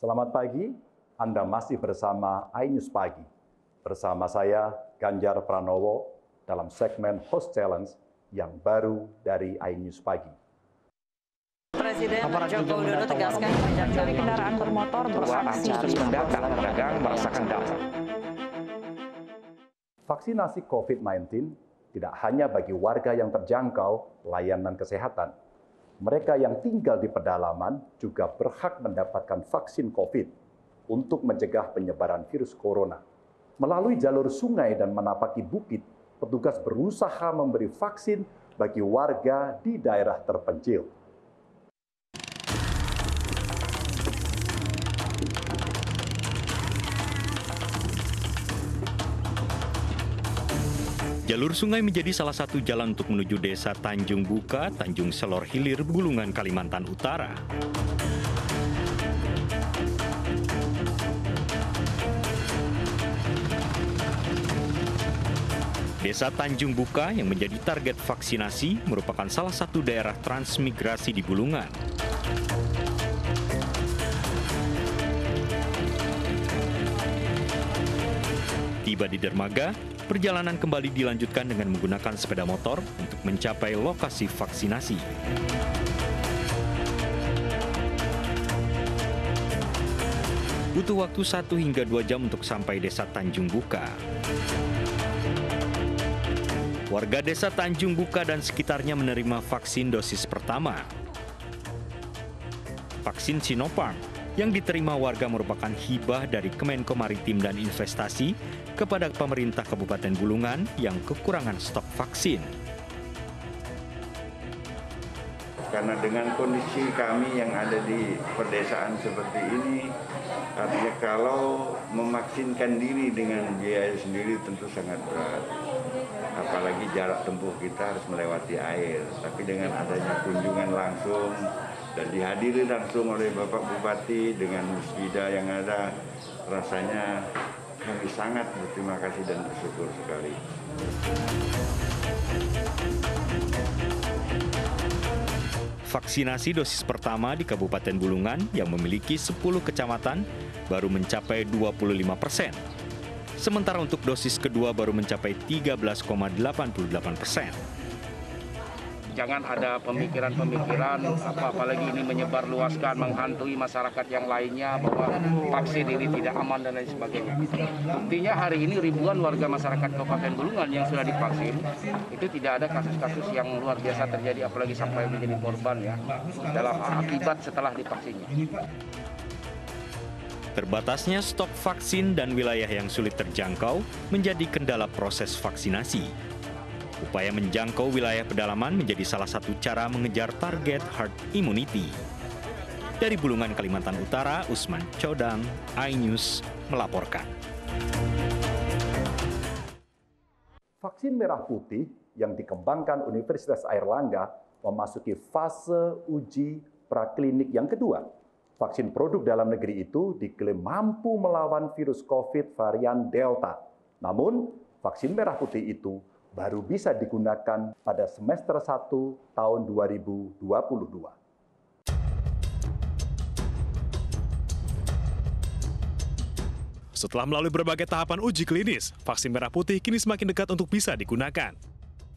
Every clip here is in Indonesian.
Selamat pagi, Anda masih bersama iNews Pagi. Bersama saya, Ganjar Pranowo, dalam segmen Host Challenge yang baru dari iNews Pagi. Presiden Joko Widodo tegaskan kebijakan kendaraan bermotor beraksi mendatang pedagang merasakan dampak. Vaksinasi COVID-19 tidak hanya bagi warga yang terjangkau layanan kesehatan. Mereka yang tinggal di pedalaman juga berhak mendapatkan vaksin COVID untuk mencegah penyebaran virus corona. Melalui jalur sungai dan menapaki bukit, petugas berusaha memberi vaksin bagi warga di daerah terpencil. Jalur sungai menjadi salah satu jalan untuk menuju desa Tanjung Buka, Tanjung Selor Hilir, Bulungan, Kalimantan Utara. Desa Tanjung Buka yang menjadi target vaksinasi merupakan salah satu daerah transmigrasi di Bulungan. Tiba di dermaga, perjalanan kembali dilanjutkan dengan menggunakan sepeda motor untuk mencapai lokasi vaksinasi. Butuh waktu 1 hingga 2 jam untuk sampai desa Tanjung Buka. Warga desa Tanjung Buka dan sekitarnya menerima vaksin dosis pertama. Vaksin Sinopharm yang diterima warga merupakan hibah dari Kemenko Maritim dan Investasi kepada pemerintah Kabupaten Bulungan yang kekurangan stok vaksin. Karena dengan kondisi kami yang ada di pedesaan seperti ini, artinya kalau memaksinkan diri dengan biaya sendiri tentu sangat berat. Apalagi jarak tempuh kita harus melewati air. Tapi dengan adanya kunjungan langsung dan dihadiri langsung oleh Bapak Bupati dengan musbida yang ada, rasanya kami sangat berterima kasih dan bersyukur sekali. Vaksinasi dosis pertama di Kabupaten Bulungan yang memiliki 10 kecamatan baru mencapai 25%. Sementara untuk dosis kedua baru mencapai 13,88%. Jangan ada pemikiran-pemikiran, apalagi ini menyebar luaskan, menghantui masyarakat yang lainnya bahwa vaksin ini tidak aman dan lain sebagainya. Buktinya hari ini ribuan warga masyarakat Kabupaten Bulungan yang sudah divaksin, itu tidak ada kasus-kasus yang luar biasa terjadi, apalagi sampai menjadi korban ya, dalam akibat setelah divaksinnya. Terbatasnya stok vaksin dan wilayah yang sulit terjangkau menjadi kendala proses vaksinasi. Upaya menjangkau wilayah pedalaman menjadi salah satu cara mengejar target herd immunity. Dari Bulungan, Kalimantan Utara, Usman Chodang, iNews melaporkan. Vaksin merah putih yang dikembangkan Universitas Airlangga memasuki fase uji praklinik yang kedua. Vaksin produk dalam negeri itu diklaim mampu melawan virus COVID varian Delta. Namun, vaksin merah putih itu baru bisa digunakan pada semester 1 tahun 2022. Setelah melalui berbagai tahapan uji klinis, vaksin merah putih kini semakin dekat untuk bisa digunakan.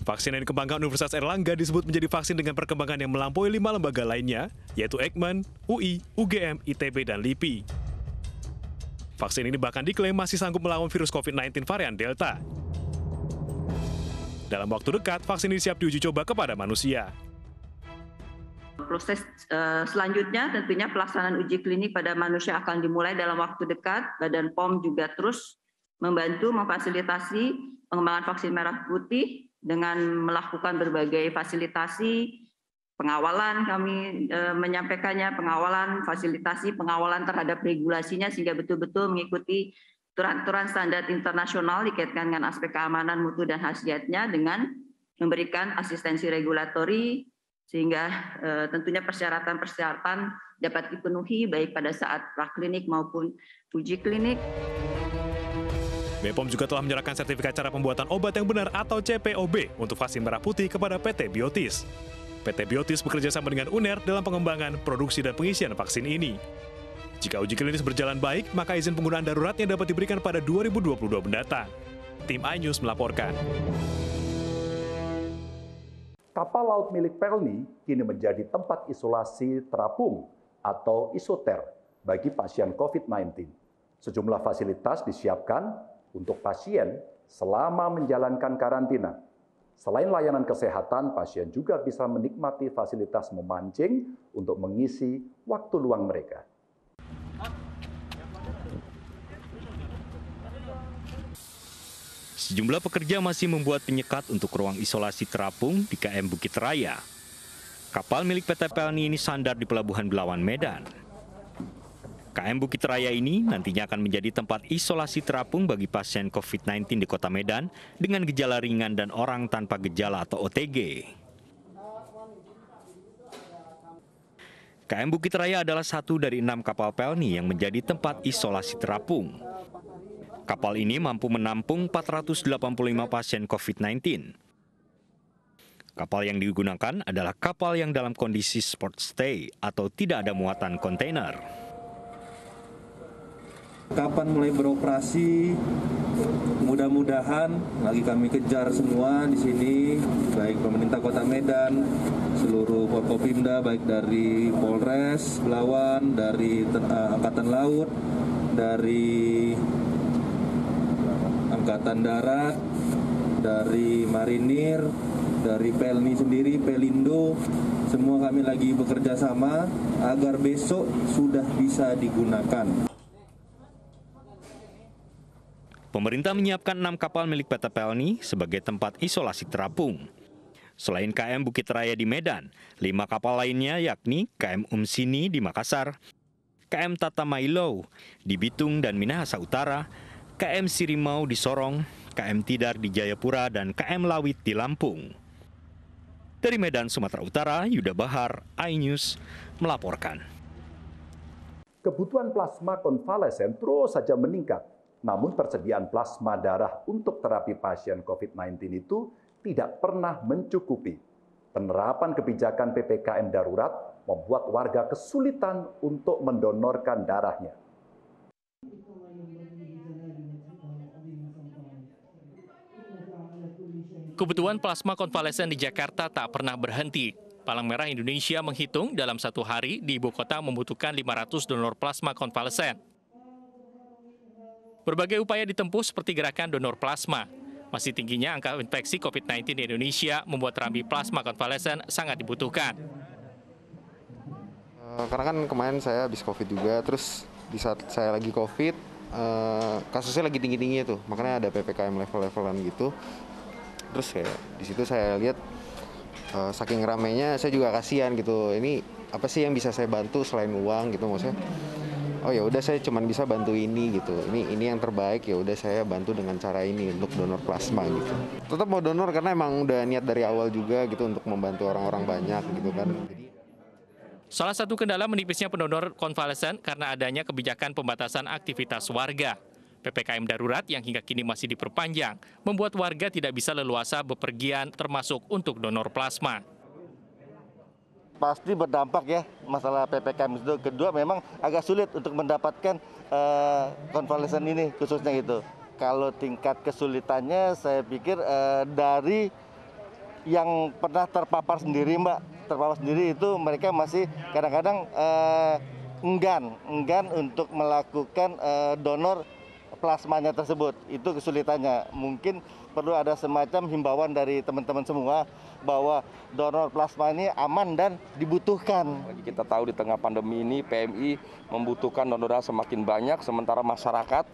Vaksin yang dikembangkan Universitas Airlangga disebut menjadi vaksin dengan perkembangan yang melampaui 5 lembaga lainnya, yaitu Eijkman, UI, UGM, ITB, dan LIPI. Vaksin ini bahkan diklaim masih sanggup melawan virus COVID-19 varian Delta. Dalam waktu dekat, vaksin ini siap diuji coba kepada manusia. Proses selanjutnya tentunya pelaksanaan uji klinik pada manusia akan dimulai dalam waktu dekat. Badan POM juga terus membantu memfasilitasi pengembangan vaksin merah putih dengan melakukan berbagai fasilitasi, pengawalan kami menyampaikannya, pengawalan, fasilitasi, pengawalan terhadap regulasinya sehingga betul-betul mengikuti aturan-aturan standar internasional dikaitkan dengan aspek keamanan mutu dan khasiatnya dengan memberikan asistensi regulatori sehingga tentunya persyaratan-persyaratan dapat dipenuhi baik pada saat praklinik maupun uji klinik. BPOM juga telah menyerahkan sertifikat cara pembuatan obat yang benar atau CPOB untuk vaksin merah putih kepada PT Biotis. PT Biotis bekerja sama dengan UNER dalam pengembangan, produksi, dan pengisian vaksin ini. Jika uji klinis berjalan baik, maka izin penggunaan daruratnya dapat diberikan pada 2022 mendatang. Tim iNews melaporkan. Kapal laut milik Pelni kini menjadi tempat isolasi terapung atau isoter bagi pasien COVID-19. Sejumlah fasilitas disiapkan untuk pasien selama menjalankan karantina. Selain layanan kesehatan, pasien juga bisa menikmati fasilitas memancing untuk mengisi waktu luang mereka. Sejumlah pekerja masih membuat penyekat untuk ruang isolasi terapung di KM Bukit Raya. Kapal milik PT Pelni ini sandar di Pelabuhan Belawan, Medan. KM Bukit Raya ini nantinya akan menjadi tempat isolasi terapung bagi pasien COVID-19 di Kota Medan dengan gejala ringan dan orang tanpa gejala atau OTG. KM Bukit Raya adalah satu dari 6 kapal Pelni yang menjadi tempat isolasi terapung. Kapal ini mampu menampung 485 pasien COVID-19. Kapal yang digunakan adalah kapal yang dalam kondisi sport stay atau tidak ada muatan kontainer. Kapan mulai beroperasi? Mudah-mudahan lagi kami kejar semua di sini, baik pemerintah Kota Medan, seluruh Forkopimda, baik dari Polres Belawan, dari Angkatan Laut, dari Angkatan Darat, dari Marinir, dari Pelni sendiri, Pelindo, semua kami lagi bekerja sama agar besok sudah bisa digunakan. Pemerintah menyiapkan 6 kapal milik PT Pelni sebagai tempat isolasi terapung. Selain KM Bukit Raya di Medan, 5 kapal lainnya yakni KM Umsini di Makassar, KM Tata Mailo di Bitung dan Minahasa Utara, KM Sirimau di Sorong, KM Tidar di Jayapura, dan KM Lawit di Lampung. Dari Medan, Sumatera Utara, Yuda Bahar, iNews melaporkan. Kebutuhan plasma konvalesen terus saja meningkat. Namun persediaan plasma darah untuk terapi pasien COVID-19 itu tidak pernah mencukupi. Penerapan kebijakan PPKM darurat membuat warga kesulitan untuk mendonorkan darahnya. Kebutuhan plasma konvalesen di Jakarta tak pernah berhenti. Palang Merah Indonesia menghitung dalam satu hari di ibu kota membutuhkan 500 donor plasma konvalesen. Berbagai upaya ditempuh seperti gerakan donor plasma. Masih tingginya angka infeksi COVID-19 di Indonesia membuat terapi plasma konvalesen sangat dibutuhkan. Karena kan kemarin saya habis COVID juga, terus di saat saya lagi COVID, kasusnya lagi tinggi-tingginya tuh, makanya ada PPKM level-levelan gitu. Terus di situ saya lihat saking ramainya saya juga kasihan gitu. Ini apa sih yang bisa saya bantu selain uang gitu, maksudnya? Oh ya udah saya cuma bisa bantu ini gitu. Ini yang terbaik, ya udah saya bantu dengan cara ini untuk donor plasma gitu. Tetap mau donor karena emang udah niat dari awal juga gitu untuk membantu orang-orang banyak gitu kan. Salah satu kendala menipisnya pendonor konvalesen karena adanya kebijakan pembatasan aktivitas warga. PPKM darurat yang hingga kini masih diperpanjang membuat warga tidak bisa leluasa bepergian termasuk untuk donor plasma. Pasti berdampak ya masalah PPKM itu. Kedua memang agak sulit untuk mendapatkan konvalesen ini khususnya gitu. Kalau tingkat kesulitannya saya pikir dari yang pernah terpapar sendiri Mbak. Terpapar sendiri itu mereka masih kadang-kadang enggan untuk melakukan donor plasmanya tersebut. Itu kesulitannya. Mungkin perlu ada semacam himbauan dari teman-teman semua bahwa donor plasma ini aman dan dibutuhkan. Kita tahu di tengah pandemi ini PMI membutuhkan donor darah semakin banyak, sementara masyarakat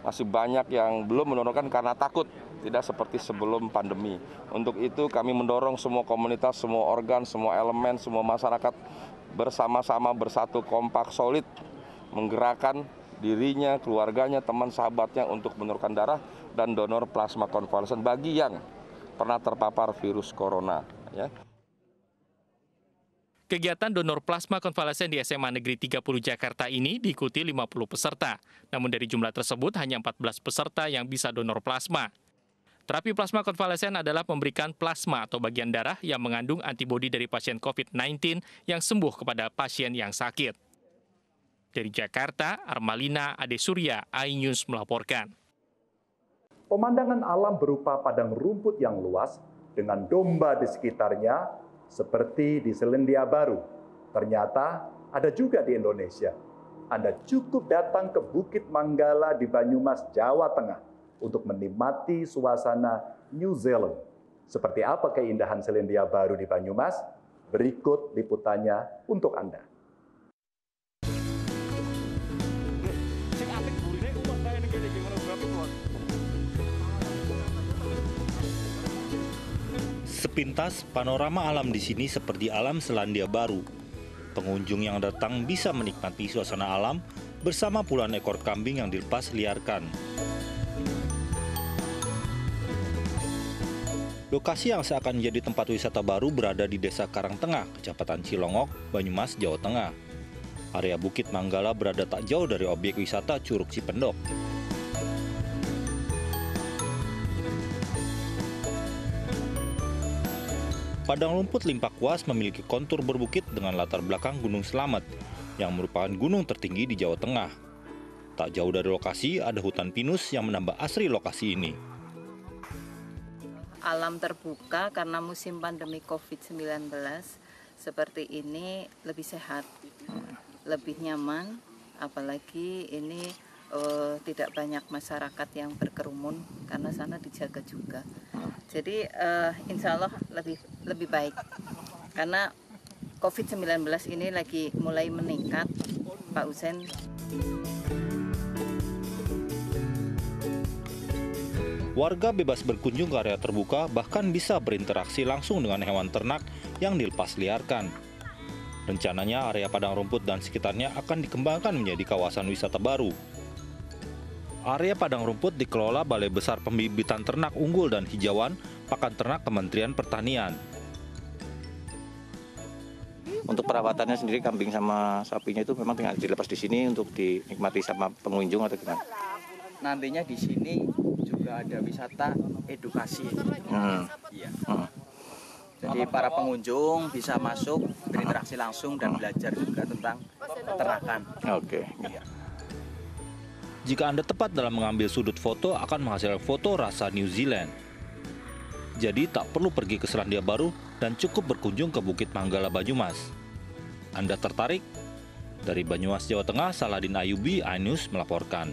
masih banyak yang belum mendonorkan karena takut, tidak seperti sebelum pandemi. Untuk itu kami mendorong semua komunitas, semua organ, semua elemen, semua masyarakat bersama-sama bersatu kompak solid menggerakkan dirinya, keluarganya, teman sahabatnya untuk mendonorkan darah dan donor plasma konvalesen bagi yang pernah terpapar virus corona. Ya. Kegiatan donor plasma konvalesen di SMA Negeri 30 Jakarta ini diikuti 50 peserta. Namun dari jumlah tersebut hanya 14 peserta yang bisa donor plasma. Terapi plasma konvalesen adalah memberikan plasma atau bagian darah yang mengandung antibodi dari pasien COVID-19 yang sembuh kepada pasien yang sakit. Dari Jakarta, Armalina Ade Surya, iNews melaporkan. Pemandangan alam berupa padang rumput yang luas dengan domba di sekitarnya seperti di Selandia Baru. Ternyata ada juga di Indonesia. Anda cukup datang ke Bukit Manggala di Banyumas, Jawa Tengah untuk menikmati suasana New Zealand. Seperti apa keindahan Selandia Baru di Banyumas? Berikut liputannya untuk Anda. Sepintas, panorama alam di sini seperti alam Selandia Baru. Pengunjung yang datang bisa menikmati suasana alam bersama puluhan ekor kambing yang dilepas liarkan. Lokasi yang seakan menjadi tempat wisata baru berada di Desa Karangtengah, Kecamatan Cilongok, Banyumas, Jawa Tengah. Area Bukit Manggala berada tak jauh dari objek wisata Curug Cipendok. Padang rumput Limpa Kuas memiliki kontur berbukit dengan latar belakang Gunung Slamet, yang merupakan gunung tertinggi di Jawa Tengah. Tak jauh dari lokasi ada hutan pinus yang menambah asri lokasi ini. Alam terbuka karena musim pandemi COVID-19 seperti ini lebih sehat, lebih nyaman, apalagi ini tidak banyak masyarakat yang berkerumun karena sana dijaga juga. Jadi insya Allah lebih baik karena COVID-19 ini lagi mulai meningkat, Pak Usen. Warga bebas berkunjung ke area terbuka, bahkan bisa berinteraksi langsung dengan hewan ternak yang dilepas liarkan. Rencananya area padang rumput dan sekitarnya akan dikembangkan menjadi kawasan wisata baru. Area padang rumput dikelola Balai Besar Pembibitan Ternak Unggul dan Hijauan Pakan Ternak Kementerian Pertanian. Untuk perawatannya sendiri kambing sama sapinya itu memang tinggal dilepas di sini untuk dinikmati sama pengunjung atau gimana? Nantinya di sini juga ada wisata edukasi. Jadi para pengunjung bisa masuk, berinteraksi langsung dan belajar juga tentang peternakan. Oke. Jika Anda tepat dalam mengambil sudut foto, akan menghasilkan foto rasa New Zealand. Jadi tak perlu pergi ke Selandia Baru dan cukup berkunjung ke Bukit Manggala Banyumas. Anda tertarik? Dari Banyumas, Jawa Tengah, Saladin Ayubi, iNews melaporkan.